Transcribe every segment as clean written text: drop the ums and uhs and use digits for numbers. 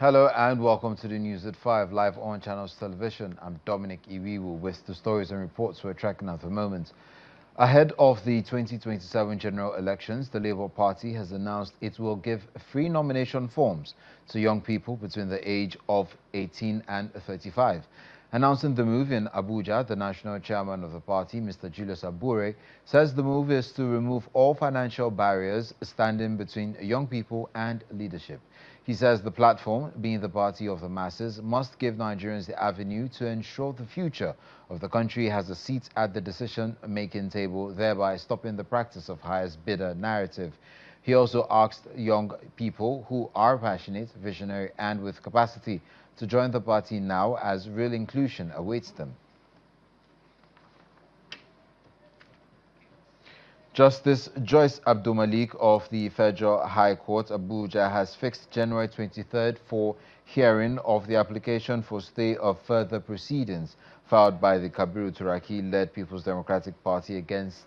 Hello and welcome to the News at 5, live on Channels Television. I'm Dominic Iwiwu with the stories and reports we're tracking at the moment. Ahead of the 2027 general elections, the Labour Party has announced it will give free nomination forms to young people between the age of 18 and 35. Announcing the move in Abuja, the national chairman of the party, Mr. Julius Sowore, says the move is to remove all financial barriers standing between young people and leadership. He says the platform, being the party of the masses, must give Nigerians the avenue to ensure the future of the country has a seat at the decision-making table, thereby stopping the practice of highest bidder narrative. He also asked young people who are passionate, visionary, and with capacity to join the party now, as real inclusion awaits them. Justice Joyce Abdulmalik of the Federal High Court, Abuja, has fixed January 23rd for hearing of the application for stay of further proceedings filed by the Kabiru Turaki-led People's Democratic Party against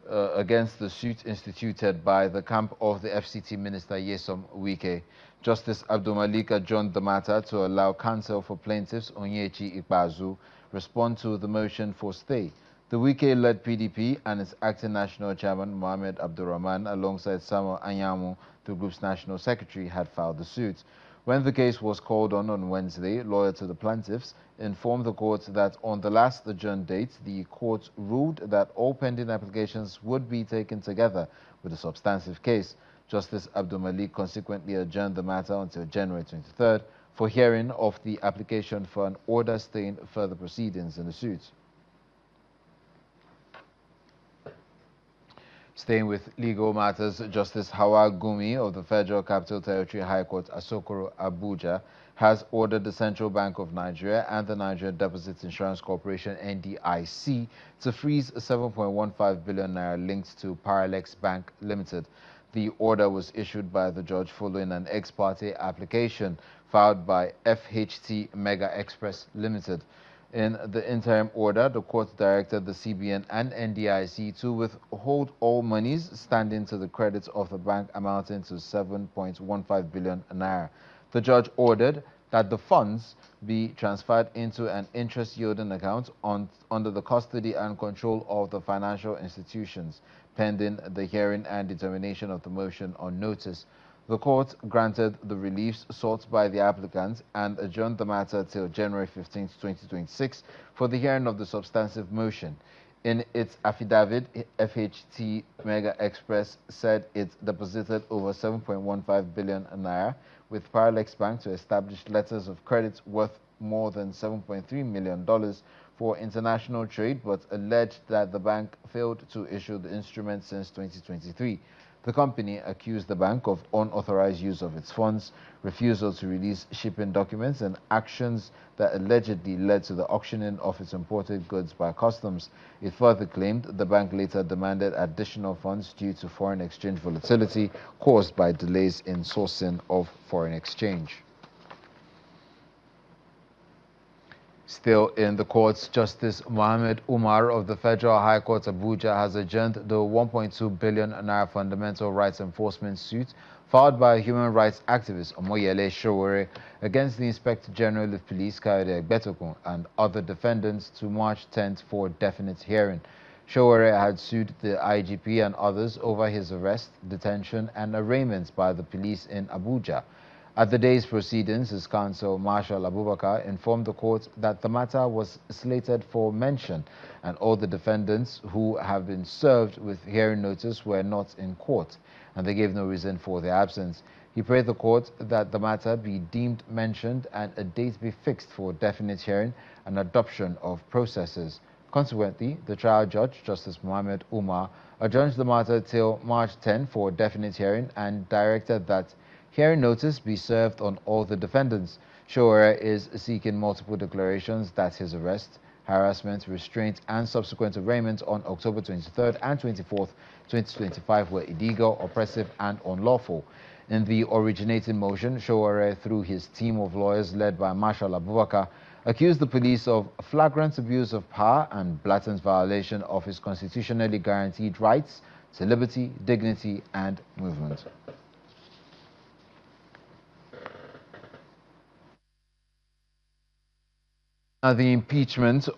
the suit instituted by the camp of the FCT Minister Nyesom Wike. Justice Abdulmalik adjourned the matter to allow counsel for plaintiffs Onyechi Ikpeazu respond to the motion for stay. The Wike-led PDP and its acting national chairman Mohammed Abdurrahman, alongside Samuel Anyamu, the group's national secretary, had filed the suit. When the case was called on Wednesday, lawyer to the plaintiffs informed the court that on the last adjourned date, the court ruled that all pending applications would be taken together with a substantive case. Justice Abdulmalik consequently adjourned the matter until January 23rd for hearing of the application for an order staying further proceedings in the suit. Staying with legal matters, Justice Hawa Gumi of the Federal Capital Territory High Court, Sokoto, Abuja, has ordered the Central Bank of Nigeria and the Nigerian Deposit Insurance Corporation, NDIC, to freeze 7.15 billion naira linked to Paralex Bank Limited. The order was issued by the judge following an ex parte application filed by FHT Mega Express Limited. In the interim order, the court directed the CBN and NDIC to withhold all monies standing to the credit of the bank amounting to 7.15 billion naira. The judge ordered that the funds be transferred into an interest-yielding account under the custody and control of the financial institutions, pending the hearing and determination of the motion on notice. The court granted the reliefs sought by the applicants and adjourned the matter till January 15, 2026 for the hearing of the substantive motion. In its affidavit, FHT Mega Express said it deposited over 7.15 billion naira with Paralex Bank to establish letters of credit worth more than $7.3 million for international trade, but alleged that the bank failed to issue the instrument since 2023. The company accused the bank of unauthorized use of its funds, refusal to release shipping documents, and actions that allegedly led to the auctioning of its imported goods by customs. It further claimed the bank later demanded additional funds due to foreign exchange volatility caused by delays in sourcing of foreign exchange. Still in the courts, Justice Mohammed Umar of the Federal High Court Abuja has adjourned the 1.2 billion naira fundamental rights enforcement suit filed by human rights activist Omoyele Sowore against the Inspector General of Police Egbetokun and other defendants to March 10th for definite hearing. Sowore had sued the IGP and others over his arrest, detention, and arraignment by the police in Abuja. At the day's proceedings, his counsel, Marshal Abubakar, informed the court that the matter was slated for mention and all the defendants who have been served with hearing notice were not in court, and they gave no reason for their absence. He prayed the court that the matter be deemed mentioned and a date be fixed for definite hearing and adoption of processes. Consequently, the trial judge, Justice Mohammed Umar, adjourned the matter till March 10 for definite hearing and directed that hearing notice be served on all the defendants. Sowore is seeking multiple declarations that his arrest, harassment, restraint, and subsequent arraignment on October 23rd and 24th, 2025 were illegal, oppressive, and unlawful. In the originating motion, Sowore, through his team of lawyers led by Marshal Abubakar, accused the police of flagrant abuse of power and blatant violation of his constitutionally guaranteed rights to liberty, dignity, and movement. The impeachment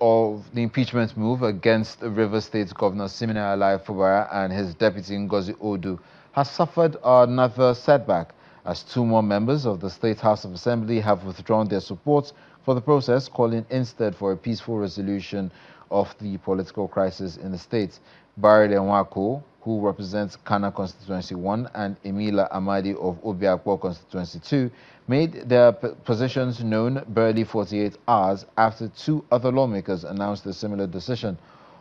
move against River State Governor Siminalayi Fubara and his deputy Ngozi Odu has suffered another setback as two more members of the State House of Assembly have withdrawn their support for the process, calling instead for a peaceful resolution of the political crisis in the state. Barry Nwako, who represents Kano Constituency 1, and Emila Amadi of Obiakpo Constituency 2, made their positions known barely 48 hours after two other lawmakers announced a similar decision.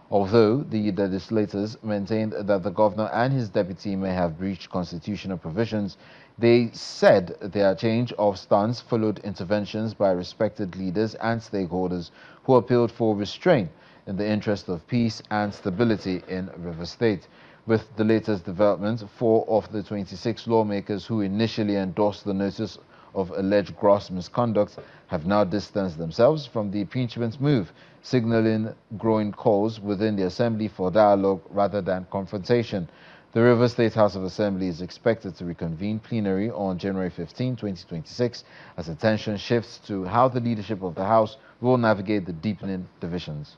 Although the legislators maintained that the governor and his deputy may have breached constitutional provisions, they said their change of stance followed interventions by respected leaders and stakeholders who appealed for restraint in the interest of peace and stability in River State. With the latest development, 4 of the 26 lawmakers who initially endorsed the notice of alleged gross misconduct have now distanced themselves from the impeachment move, signaling growing calls within the Assembly for dialogue rather than confrontation. The River State House of Assembly is expected to reconvene plenary on January 15, 2026, as attention shifts to how the leadership of the House will navigate the deepening divisions.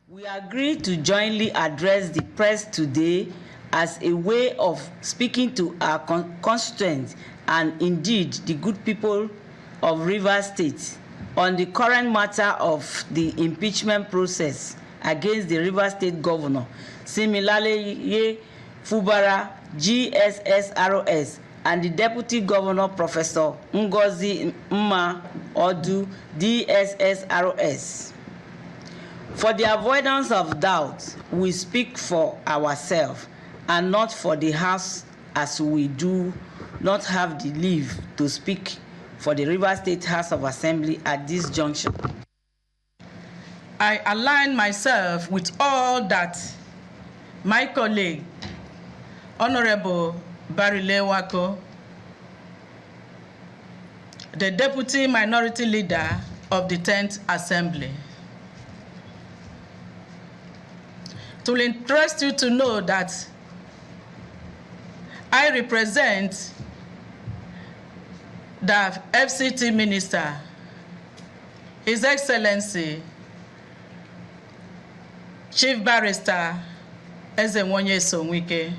We agreed to jointly address the press today as a way of speaking to our constituents and indeed the good people of Rivers State on the current matter of the impeachment process against the Rivers State Governor Siminalayi Fubara, GSSROS, and the Deputy Governor Professor Ngozi Odu, DSSROS. For the avoidance of doubt, we speak for ourselves and not for the House, as we do not have the leave to speak for the River State House of Assembly at this junction. I align myself with all that my colleague, Honorable Barry Nwako, the Deputy Minority Leader of the 10th Assembly, to interest you to know that I represent the FCT Minister, His Excellency, Chief Barrister Ezenwonye Sonwike.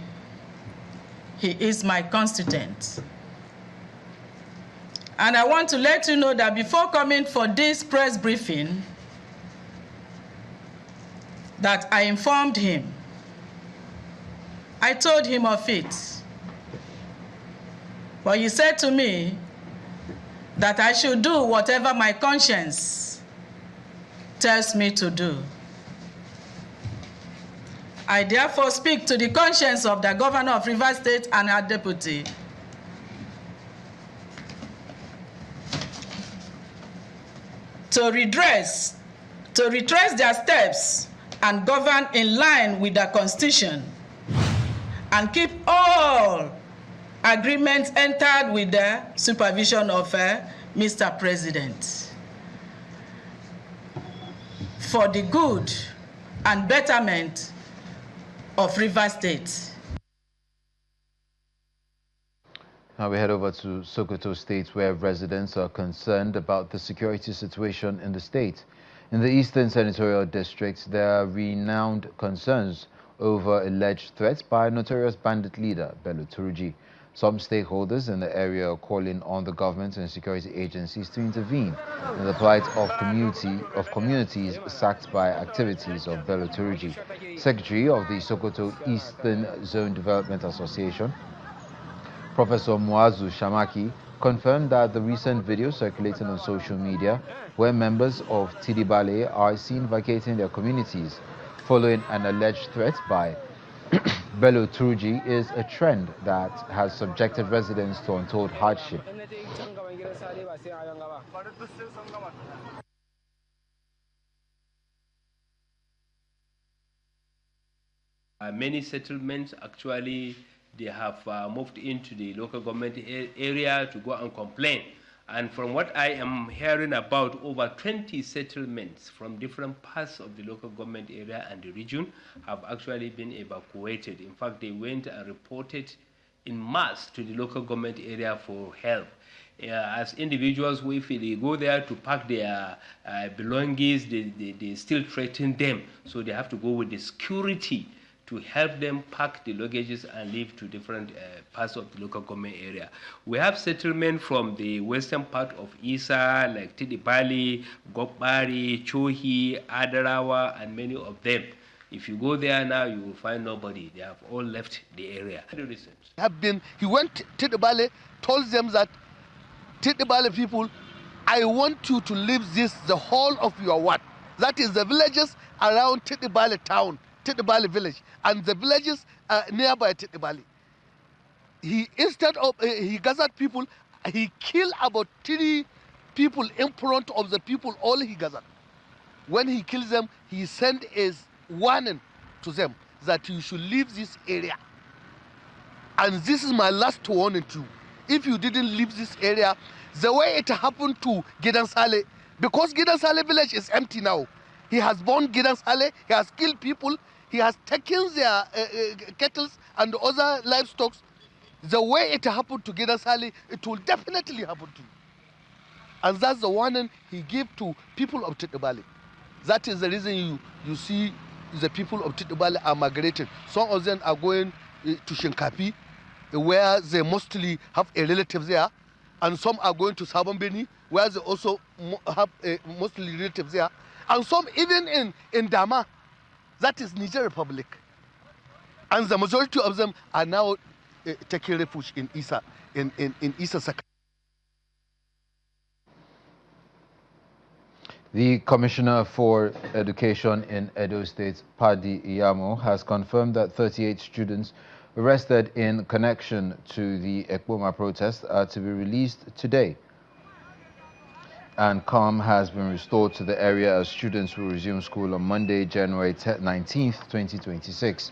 He is my constituent. And I want to let you know that before coming for this press briefing, that I informed him. I told him of it. But he said to me that I should do whatever my conscience tells me to do. I therefore speak to the conscience of the governor of Rivers State and her deputy. To retrace their steps and govern in line with the Constitution and keep all agreements entered with the supervision of Mr. President for the good and betterment of River State. Now we head over to Sokoto State, where residents are concerned about the security situation in the state. In the Eastern Senatorial District, there are renowned concerns over alleged threats by notorious bandit leader Bello Turji. Some stakeholders in the area are calling on the government and security agencies to intervene in the plight of communities sacked by activities of Bello Turji. Secretary of the Sokoto Eastern Zone Development Association, Professor Muazu Shamaki, confirmed that the recent video circulating on social media where members of Tidibale are seen vacating their communities following an alleged threat by Bello Turji is a trend that has subjected residents to untold hardship. Many settlements actually they have moved into the local government area to go and complain. And from what I am hearing about, over 20 settlements from different parts of the local government area and the region have actually been evacuated. In fact, they went and reported in mass to the local government area for help. as individuals, if they go there to pack their belongings, they still threaten them. So they have to go with the security to help them pack the luggages and leave to different parts of the local government area. We have settlement from the western part of Isa, like Tidibali, Gokbari, Chohi, Adarawa, and many of them. If you go there now, you will find nobody. They have all left the area. He went to Tidibali, told them that, Tidibali people, I want you to leave the whole of your what? That is the villages around Tidibali town, Tidibali village, and the villages nearby Tidibali. Instead of, he gathered people, he killed about 3 people in front of the people, all he gathered. When he kills them, he sent a warning to them that you should leave this area. And this is my last warning to you. If you didn't leave this area, the way it happened to Gidan Saleh, because Gidan Saleh village is empty now. He has burned Gidan Saleh, he has killed people, he has taken their cattle and other livestock. The way it happened to Gidan Saleh, it will definitely happen to you. And that's the warning he gave to people of Tidibali. That is the reason you see the people of Tidibali are migrating. Some of them are going to Shinkapi, where they mostly have a relative there, and some are going to Sabambeni, where they also have mostly relatives there, and some even in Dama, that is Niger Republic. And the majority of them are now taking refuge in Isa, in Isa Saka. The Commissioner for Education in Edo State, Padi Iyamo, has confirmed that 38 students arrested in connection to the Ekpoma protest are to be released today. And calm has been restored to the area as students will resume school on Monday, January 19th, 2026.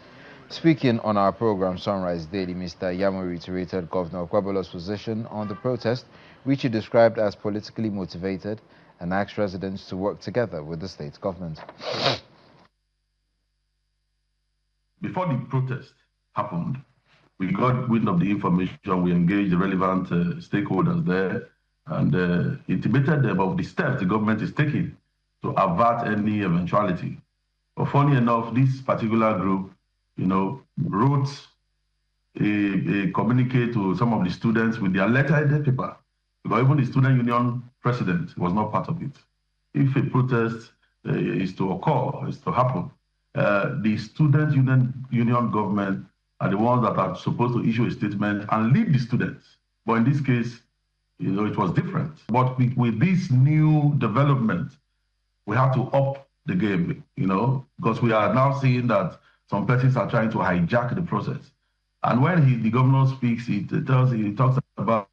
Speaking on our program Sunrise Daily, Mr. Iyamo reiterated Governor Okwebolo's position on the protest, which he described as politically motivated, and asked residents to work together with the state government. Before the protest happened, we got wind of the information, we engaged the relevant stakeholders there and intimated them of the steps the government is taking to avert any eventuality. But funny enough, this particular group, wrote a communique to some of the students with their letterheaded paper, because even the student union president was not part of it. If a protest is to occur, is to happen, the student union government are the ones that are supposed to issue a statement and lead the students. But in this case, it was different. But with this new development, we have to up the game, because we are now seeing that some persons are trying to hijack the process. And when the governor speaks, he talks about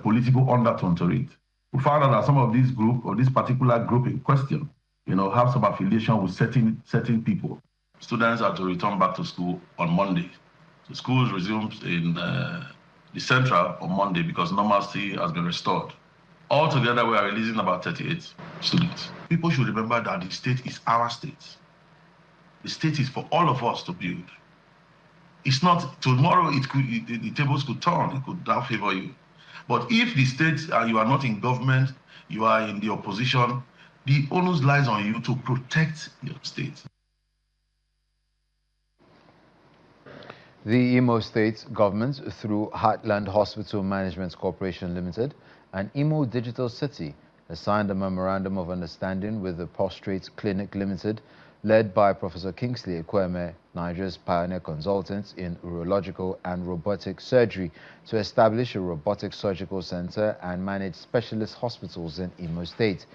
political undertone to it. We found out that some of this group or this particular group in question, have some affiliation with certain people. Students are to return back to school on Monday. So schools resumes in the central on Monday because normalcy has been restored. Altogether, we are releasing about 38 students. People should remember that the state is our state. The state is for all of us to build. It's not tomorrow. The tables could turn. It could now favor you. But if the state you are not in government, you are in the opposition, the onus lies on you to protect your state. The Imo State government, through Heartland Hospital Management Corporation Limited and Imo Digital City, has signed a memorandum of understanding with the Prostrate Clinic Limited, led by Professor Kingsley Ekweme, Nigeria's pioneer consultant in urological and robotic surgery, to establish a robotic surgical center and manage specialist hospitals in Imo State.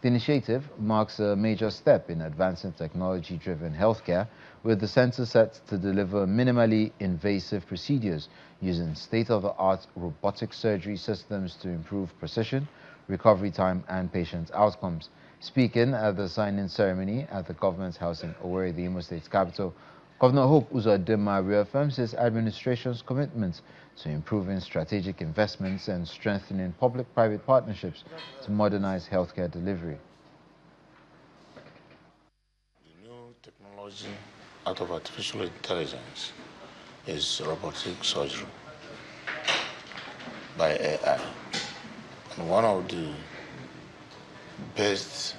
The initiative marks a major step in advancing technology-driven healthcare, with the center set to deliver minimally invasive procedures using state-of-the-art robotic surgery systems to improve precision, recovery time, and patient outcomes. Speaking at the signing ceremony at the government house in Sowore, the Imo State's capital, Governor Hope Uzodinma reaffirms his administration's commitment to improving strategic investments and strengthening public-private partnerships to modernize healthcare delivery. The new technology out of artificial intelligence is robotic surgery. by AI. And one of the best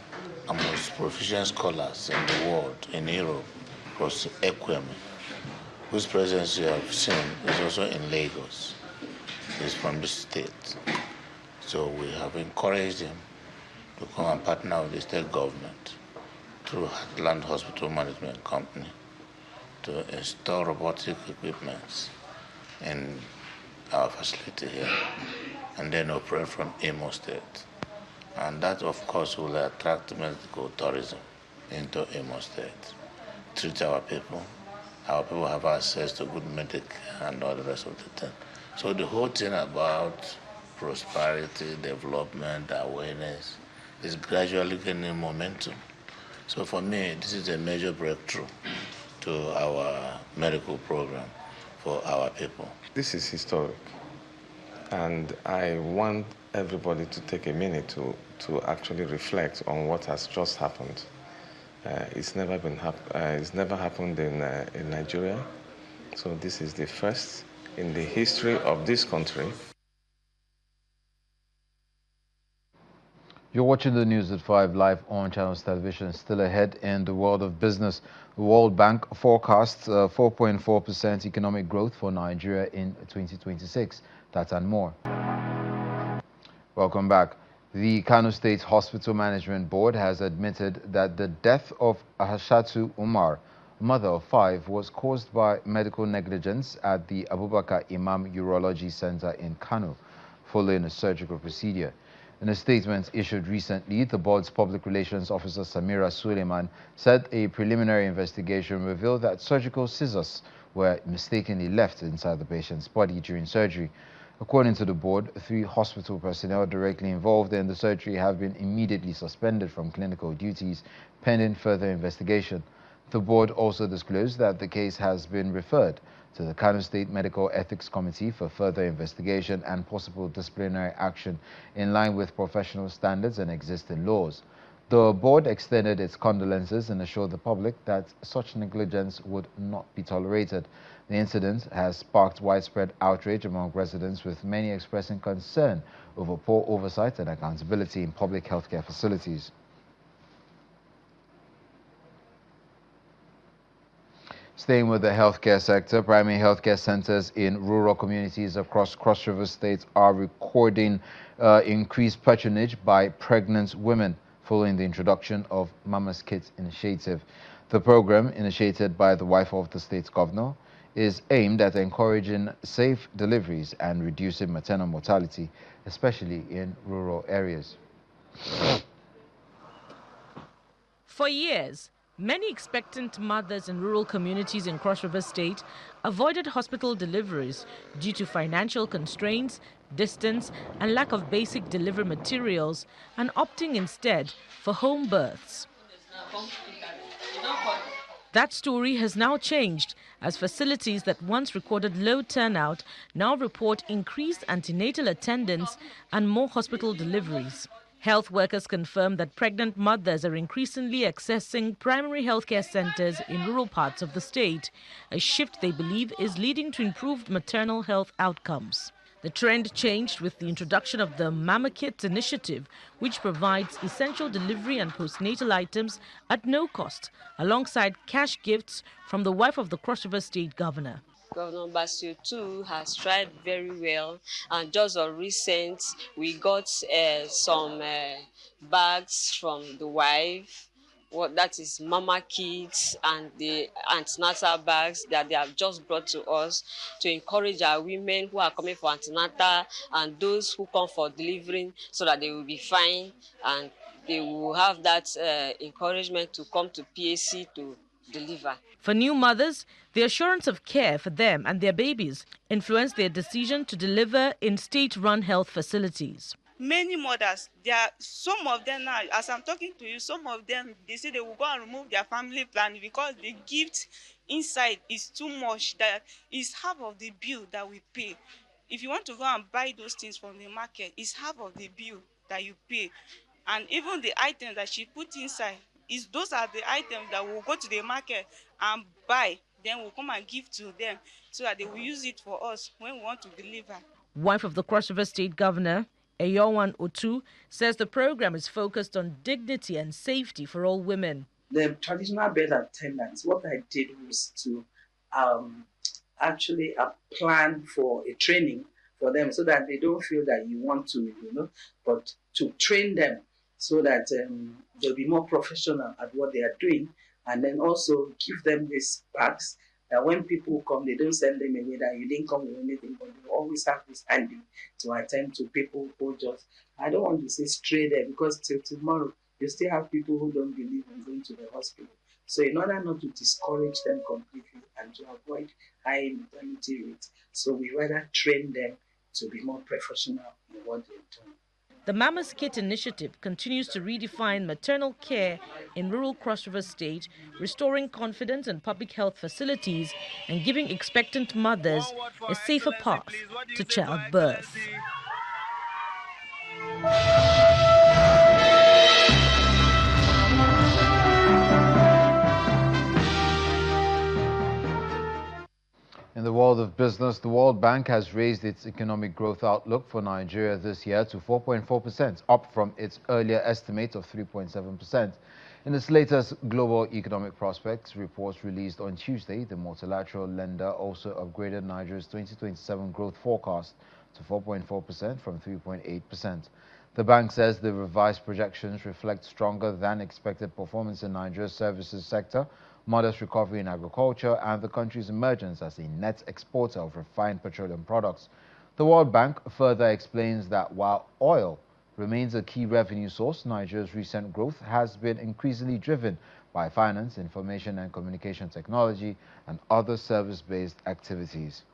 and most proficient scholars in the world, in Europe, was Ekweme, whose presence you have seen is also in Lagos. He's from the state. So we have encouraged him to come and partner with the state government through Heartland Hospital Management Company to install robotic equipment in our facility here and then operate from Imo State. And that, of course, will attract medical tourism into Imo State, treat our people. Our people have access to good medical and all the rest of the thing. So the whole thing about prosperity, development, awareness is gradually gaining momentum. So for me, this is a major breakthrough to our medical program for our people. This is historic, and I want everybody to take a minute to actually reflect on what has just happened. It's never happened in Nigeria, so this is the first in the history of this country. You're watching the news at 5 live on Channels Television. Still ahead in the world of business, the World Bank forecasts 4.4% economic growth for Nigeria in 2026. That and more. Welcome back. The Kano State Hospital Management Board has admitted that the death of Ahashatu Umar, mother of 5, was caused by medical negligence at the Abubakar Imam Urology Center in Kano, following a surgical procedure. In a statement issued recently, the board's public relations officer Samira Suleiman said a preliminary investigation revealed that surgical scissors were mistakenly left inside the patient's body during surgery. According to the board, 3 hospital personnel directly involved in the surgery have been immediately suspended from clinical duties pending further investigation. The board also disclosed that the case has been referred to the Kano State Medical Ethics Committee for further investigation and possible disciplinary action in line with professional standards and existing laws. The board extended its condolences and assured the public that such negligence would not be tolerated. The incident has sparked widespread outrage among residents, with many expressing concern over poor oversight and accountability in public healthcare facilities. Staying with the healthcare sector, primary healthcare centers in rural communities across Cross River State are recording increased patronage by pregnant women following the introduction of Mama's Kit initiative. The program, initiated by the wife of the state's governor, is aimed at encouraging safe deliveries and reducing maternal mortality, especially in rural areas. For years, many expectant mothers in rural communities in Cross River State avoided hospital deliveries due to financial constraints, distance, and lack of basic delivery materials, and opting instead for home births. That story has now changed, as facilities that once recorded low turnout now report increased antenatal attendance and more hospital deliveries. Health workers confirm that pregnant mothers are increasingly accessing primary healthcare centers in rural parts of the state, a shift they believe is leading to improved maternal health outcomes. The trend changed with the introduction of the Mama Kit initiative, which provides essential delivery and postnatal items at no cost, alongside cash gifts from the wife of the Cross River State governor. Governor Basio too has tried very well, and just of recent we got some bags from the wife. That is Mama Kids and the antenatal bags that they have just brought to us to encourage our women who are coming for antenatal and those who come for delivering, so that they will be fine and they will have that encouragement to come to PAC to deliver. For new mothers, the assurance of care for them and their babies influenced their decision to deliver in state-run health facilities. Many mothers, some of them now, as I'm talking to you, some of them, they say they will go and remove their family plan because the gift inside is too much, that is half of the bill that we pay. If you want to go and buy those things from the market, it's half of the bill that you pay. And even the items that she put inside, those are the items that we'll go to the market and buy. Then we'll come and give to them so that they will use it for us when we want to deliver. Wife of the Cross River State Governor, Eyowan Otu, says the program is focused on dignity and safety for all women. The traditional birth attendants, what I did was to actually plan for a training for them so that they don't feel that you want to, but to train them so that they'll be more professional at what they are doing, and then also give them these bags that when people come, they don't send them away that you didn't come with anything, but they always have this handy to attend to people who just, I don't want to say stray there, because till tomorrow, you still have people who don't believe in going to the hospital. So in order not to discourage them completely and to avoid high maternity rates, so we rather train them to be more professional in what they're doing. The Mama's Kit initiative continues to redefine maternal care in rural Cross River State, restoring confidence in public health facilities and giving expectant mothers a safer path to childbirth. In the world of business, the World Bank has raised its economic growth outlook for Nigeria this year to 4.4%, up from its earlier estimate of 3.7%. In its latest Global Economic Prospects report released on Tuesday, the multilateral lender also upgraded Nigeria's 2027 growth forecast to 4.4% from 3.8%. The bank says the revised projections reflect stronger than expected performance in Nigeria's services sector, modest recovery in agriculture, and the country's emergence as a net exporter of refined petroleum products. The World Bank further explains that while oil remains a key revenue source, Nigeria's recent growth has been increasingly driven by finance, information and communication technology, and other service-based activities.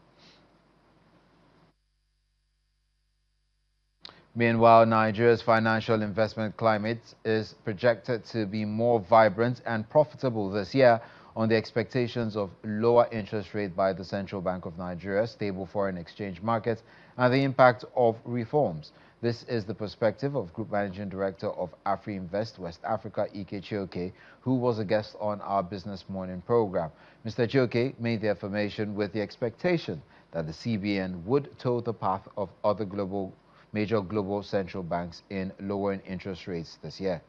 Meanwhile, Nigeria's financial investment climate is projected to be more vibrant and profitable this year on the expectations of lower interest rate by the Central Bank of Nigeria, stable foreign exchange market, and the impact of reforms. This is the perspective of Group Managing Director of AfriInvest West Africa, Chioke, who was a guest on our Business Morning program. Mr. Chioke made the affirmation with the expectation that the CBN would toe the path of other major global central banks in lowering interest rates this year.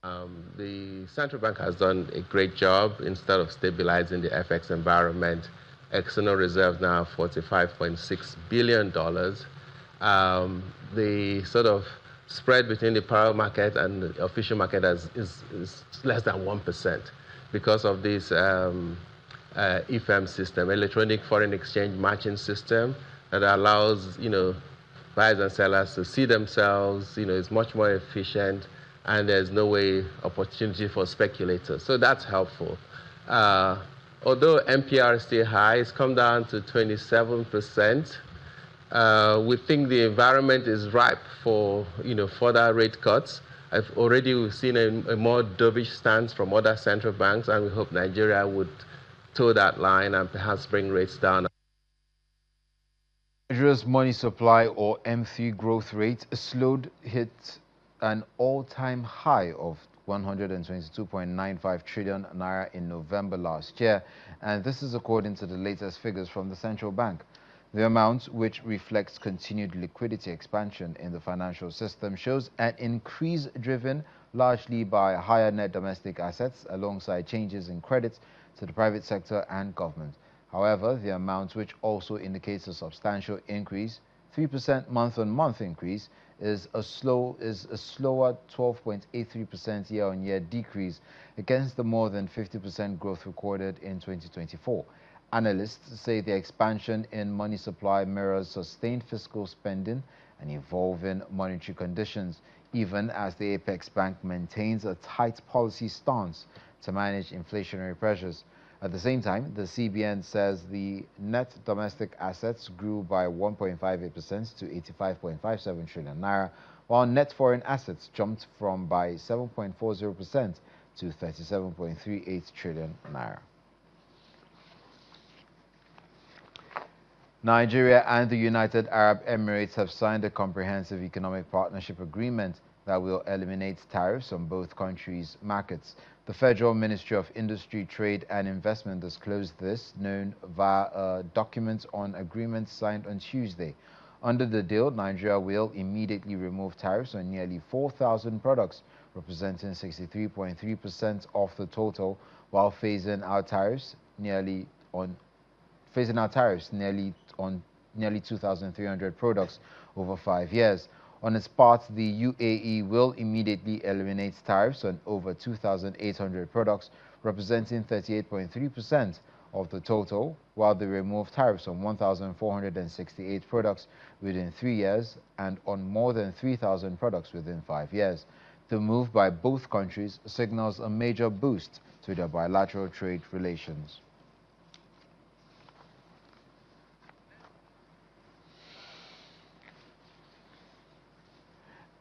The central bank has done a great job instead of stabilizing the FX environment. External reserves now $45.6 billion. The sort of spread between the parallel market and the official market is less than 1% because of this EFM system, electronic foreign exchange matching system, that allows buyers and sellers to see themselves. It's much more efficient, and there's no opportunity for speculators. So that's helpful. Although MPR is still high, it's come down to 27%. We think the environment is ripe for further rate cuts. We've seen a more dovish stance from other central banks, and we hope Nigeria would toe that line and perhaps bring rates down. Nigeria's money supply, or M3 growth rate, hit an all-time high of 122.95 trillion naira in November last year, and this is according to the latest figures from the central bank. The amount, which reflects continued liquidity expansion in the financial system, shows an increase driven largely by higher net domestic assets alongside changes in credits to the private sector and government. However, the amount, which also indicates a substantial increase, 3% month-on-month increase, is a slower 12.83% year-on-year decrease against the more than 50% growth recorded in 2024. Analysts say the expansion in money supply mirrors sustained fiscal spending and evolving monetary conditions, even as the Apex Bank maintains a tight policy stance to manage inflationary pressures. At the same time, the CBN says the net domestic assets grew by 1.58% to 85.57 trillion naira, while net foreign assets jumped by 7.40% to 37.38 trillion naira. Nigeria and the United Arab Emirates have signed a comprehensive economic partnership agreement that will eliminate tariffs on both countries' markets. The Federal Ministry of Industry, Trade and Investment disclosed this, known via a document on agreements signed on Tuesday. Under the deal, Nigeria will immediately remove tariffs on nearly 4,000 products, representing 63.3% of the total, while phasing out tariffs nearly on nearly 2,300 products over 5 years. On its part, the UAE will immediately eliminate tariffs on over 2,800 products, representing 38.3% of the total, while they remove tariffs on 1,468 products within 3 years and on more than 3,000 products within 5 years. The move by both countries signals a major boost to their bilateral trade relations.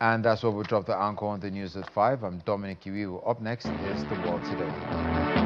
And that's where we'll drop the anchor on the news at 5. I'm Dominic Iwiwu. Up next is The World Today.